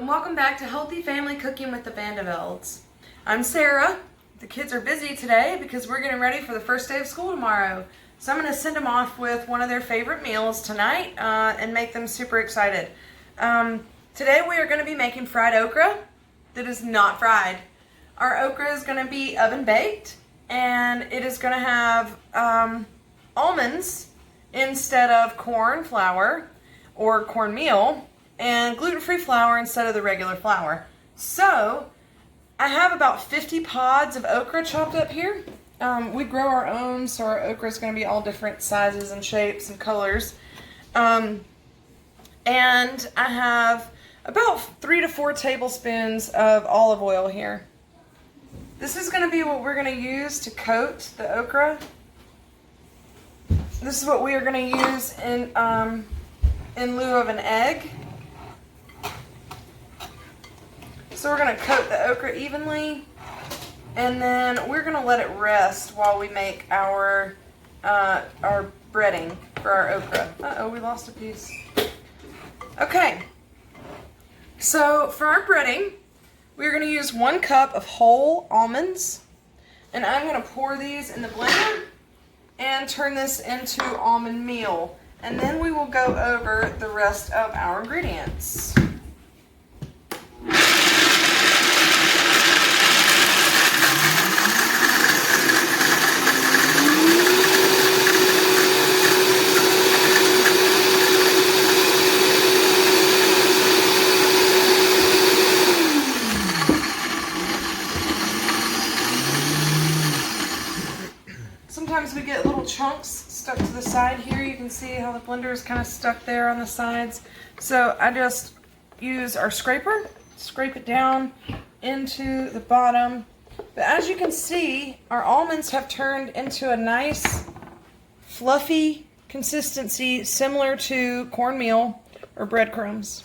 and welcome back to Healthy Family Cooking with the Vanderbilts. I'm Sarah. The kids are busy today because we're getting ready for the first day of school tomorrow. So I'm going to send them off with one of their favorite meals tonight and make them super excited. Today we are going to be making fried okra that is not fried. Our okra is going to be oven baked, and it is going to have almonds instead of corn flour or cornmeal, and gluten-free flour instead of the regular flour. So I have about 50 pods of okra chopped up here. We grow our own, so our okra is going to be all different sizes and shapes and colors. And I have about 3 to 4 tablespoons of olive oil here. This is going to be what we're going to use to coat the okra. This is what we are going to use in lieu of an egg. So we're going to coat the okra evenly, and then we're going to let it rest while we make our breading for our okra. Uh-oh, we lost a piece. Okay, so for our breading, we're going to use 1 cup of whole almonds, and I'm going to pour these in the blender and turn this into almond meal, and then we will go over the rest of our ingredients. Sometimes we get little chunks stuck to the side here. You can see how the blender is kind of stuck there on the sides. So I just use our scraper, scrape it down into the bottom. But as you can see, our almonds have turned into a nice fluffy consistency similar to cornmeal or breadcrumbs.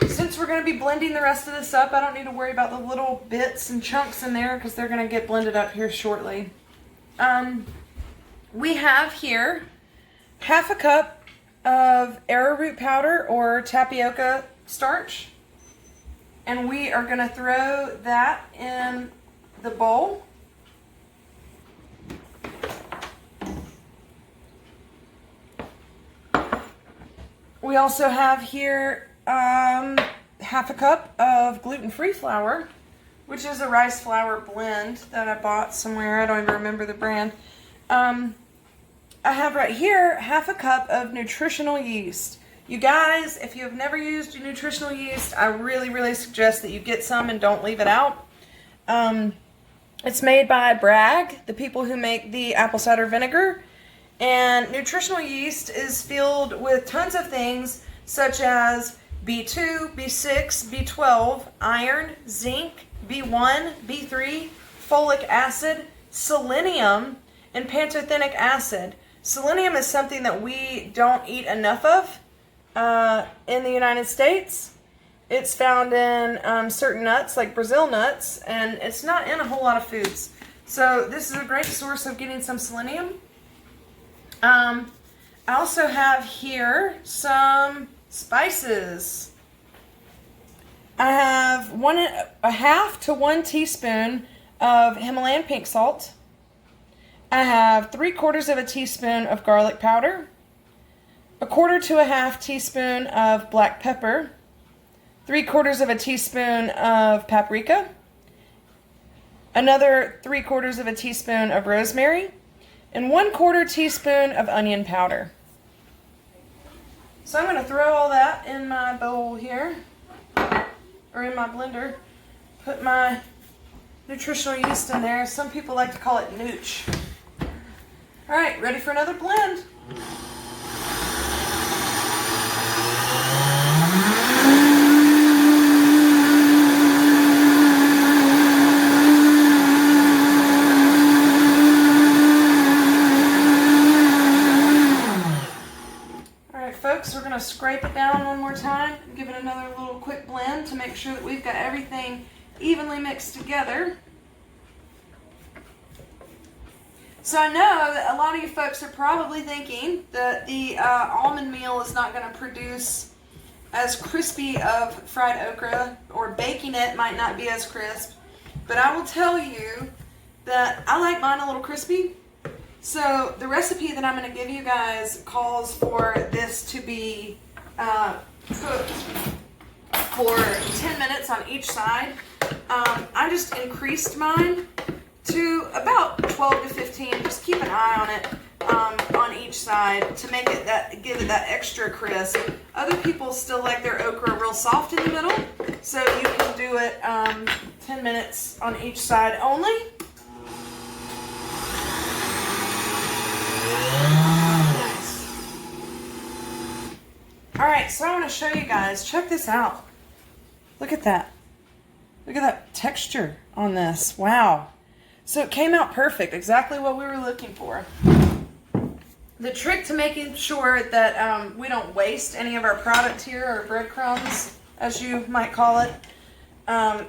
Since we're going to be blending the rest of this up, I don't need to worry about the little bits and chunks in there because they're going to get blended up here shortly. We have here 1/2 cup of arrowroot powder or tapioca starch, and we are going to throw that in the bowl. We also have here 1/2 cup of gluten-free flour, which is a rice flour blend that I bought somewhere. I don't even remember the brand. I have right here 1/2 cup of nutritional yeast. You guys, if you have never used nutritional yeast, I really suggest that you get some and don't leave it out. It's made by Bragg, the people who make the apple cider vinegar. And nutritional yeast is filled with tons of things such as B2, B6, B12, iron, zinc, B1, B3, folic acid, selenium, and pantothenic acid. Selenium is something that we don't eat enough of in the United States. It's found in certain nuts like Brazil nuts, and it's not in a whole lot of foods. So this is a great source of getting some selenium. I also have here some spices. I have 1/2 to 1 teaspoon of Himalayan pink salt. I have 3/4 of a teaspoon of garlic powder, 1/4 to 1/2 teaspoon of black pepper, 3/4 of a teaspoon of paprika, another 3/4 of a teaspoon of rosemary, and 1/4 teaspoon of onion powder. So I'm going to throw all that in my bowl here, or in my blender. Put my nutritional yeast in there. Some people like to call it nooch. All right, ready for another blend. All right, folks, we're going to scrape it down one more time, give it another little quick blend to make sure that we've got everything evenly mixed together. So I know that a lot of you folks are probably thinking that the almond meal is not going to produce as crispy of fried okra, or baking it might not be as crisp, but I will tell you that I like mine a little crispy. So the recipe that I'm going to give you guys calls for this to be cooked for 10 minutes on each side. I just increased mine to about 12 to 15. Just keep an eye on it on each side to make it give it that extra crisp. Other people still like their okra real soft in the middle, so you can do it 10 minutes on each side only. Nice. All right, so I want to show you guys. Check this out. Look at that. Look at that texture on this. Wow. So it came out perfect, exactly what we were looking for. The trick to making sure that we don't waste any of our product here, or breadcrumbs, as you might call it,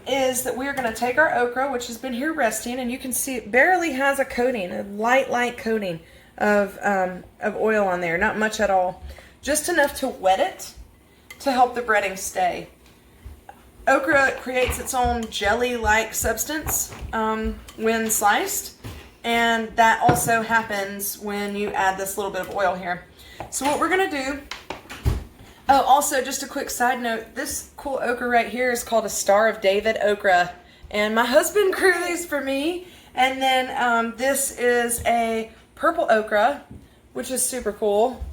is that we're going to take our okra, which has been here resting, and you can see it barely has a coating, a light coating of oil on there, not much at all. Just enough to wet it to help the breading stay. Okra creates its own jelly-like substance when sliced, and that also happens when you add this little bit of oil here. So what we're going to do, oh, also just a quick side note, this cool okra right here is called a Star of David okra, and my husband grew these for me. And then this is a purple okra, which is super cool.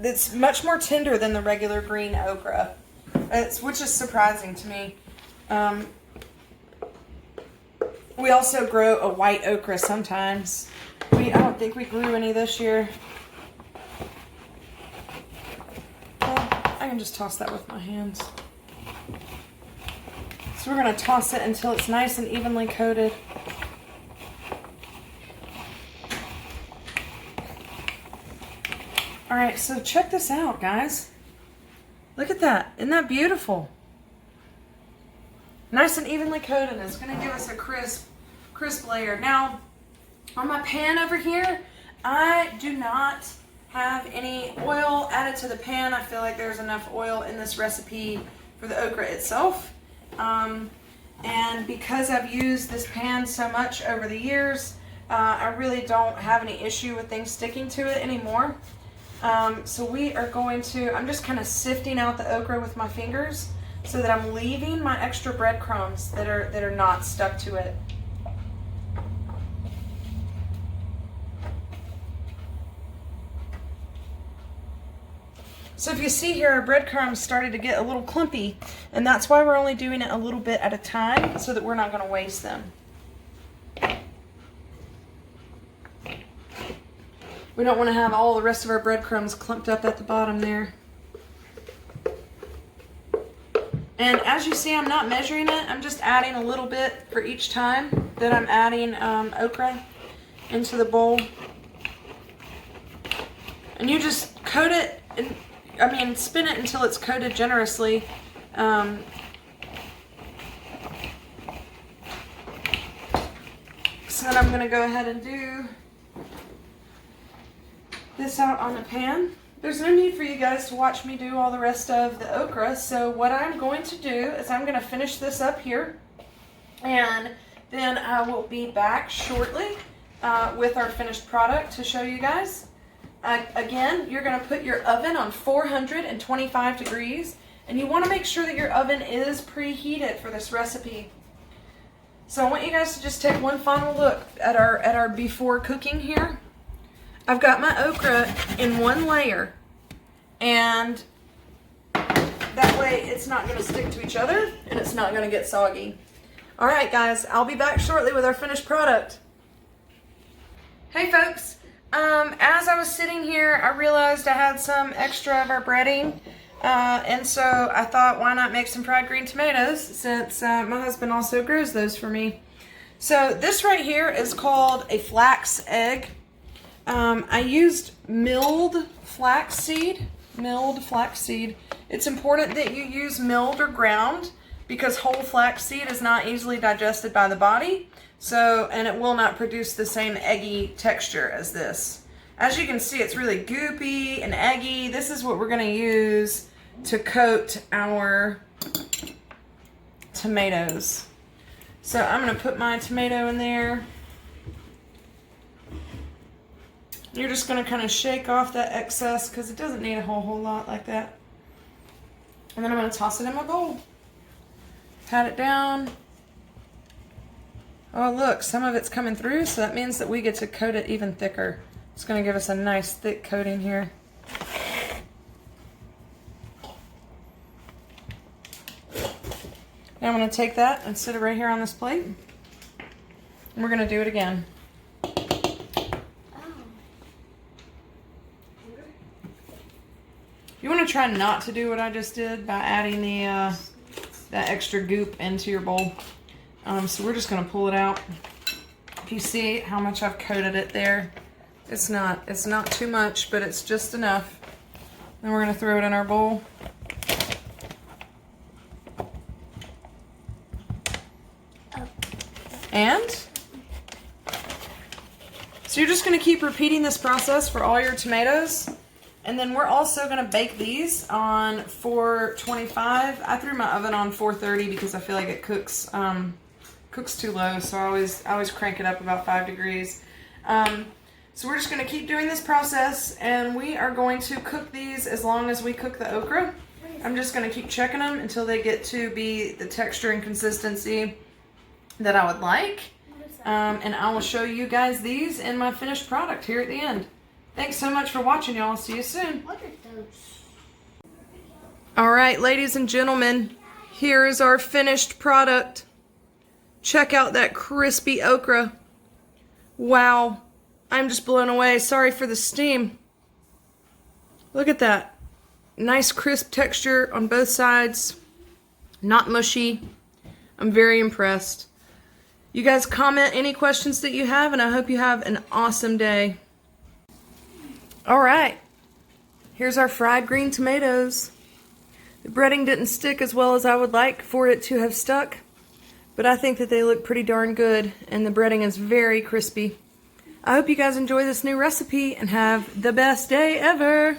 It's much more tender than the regular green okra, which is surprising to me. We also grow a white okra sometimes. I don't think we grew any this year. Well, I can just toss that with my hands. So we're going to toss it until it's nice and evenly coated. Alright, so check this out, guys. Look at that. Isn't that beautiful? Nice and evenly coated. It's going to give us a crisp layer. Now, on my pan over here, I do not have any oil added to the pan. I feel like there's enough oil in this recipe for the okra itself. And because I've used this pan so much over the years, I really don't have any issue with things sticking to it anymore. So we are going to, I'm just kind of sifting out the okra with my fingers so that I'm leaving my extra breadcrumbs that are not stuck to it. So if you see here, our breadcrumbs started to get a little clumpy, and that's why we're only doing it a little bit at a time so that we're not going to waste them. We don't want to have all the rest of our breadcrumbs clumped up at the bottom there. And as you see, I'm not measuring it. I'm just adding a little bit for each time that I'm adding okra into the bowl. And you just coat it, spin it until it's coated generously. So then I'm going to go ahead and do this out on the pan. There's no need for you guys to watch me do all the rest of the okra, so what I'm going to do is I'm going to finish this up here, and then I will be back shortly with our finished product to show you guys. Again, you're going to put your oven on 425 degrees, and you want to make sure that your oven is preheated for this recipe. So I want you guys to just take one final look at our before cooking here. I've got my okra in one layer, and that way it's not going to stick to each other and it's not going to get soggy. Alright guys, I'll be back shortly with our finished product. Hey folks, as I was sitting here, I realized I had some extra of our breading, and so I thought, why not make some fried green tomatoes, since my husband also grows those for me. So this right here is called a flax egg. I used milled flax seed. It's important that you use milled or ground because whole flax seed is not easily digested by the body. And it will not produce the same eggy texture as this. As you can see, it's really goopy and eggy. This is what we're going to use to coat our tomatoes. So I'm going to put my tomato in there. You're just going to kind of shake off that excess because it doesn't need a whole lot like that. And then I'm going to toss it in my bowl. Pat it down. Oh look, some of it's coming through, so that means that we get to coat it even thicker. It's going to give us a nice thick coating here. Now I'm going to take that and sit it right here on this plate. And we're going to do it again. You want to try not to do what I just did by adding the that extra goop into your bowl. So we're just going to pull it out. If you see how much I've coated it there, it's not too much, but it's just enough. Then we're going to throw it in our bowl. And so you're just going to keep repeating this process for all your tomatoes. And then we're also going to bake these on 425. I threw my oven on 430 because I feel like it cooks too low, so I always crank it up about 5 degrees. So we're just going to keep doing this process, and we are going to cook these as long as we cook the okra. I'm just going to keep checking them until they get to be the texture and consistency that I would like. And I will show you guys these in my finished product here at the end. Thanks so much for watching, y'all. See you soon. What are those? All right, ladies and gentlemen, here is our finished product. Check out that crispy okra. Wow, I'm just blown away. Sorry for the steam. Look at that. Nice crisp texture on both sides. Not mushy. I'm very impressed. You guys comment any questions that you have, and I hope you have an awesome day. All right, here's our fried green tomatoes. The breading didn't stick as well as I would like for it to have stuck, but I think that they look pretty darn good, and the breading is very crispy. I hope you guys enjoy this new recipe and have the best day ever.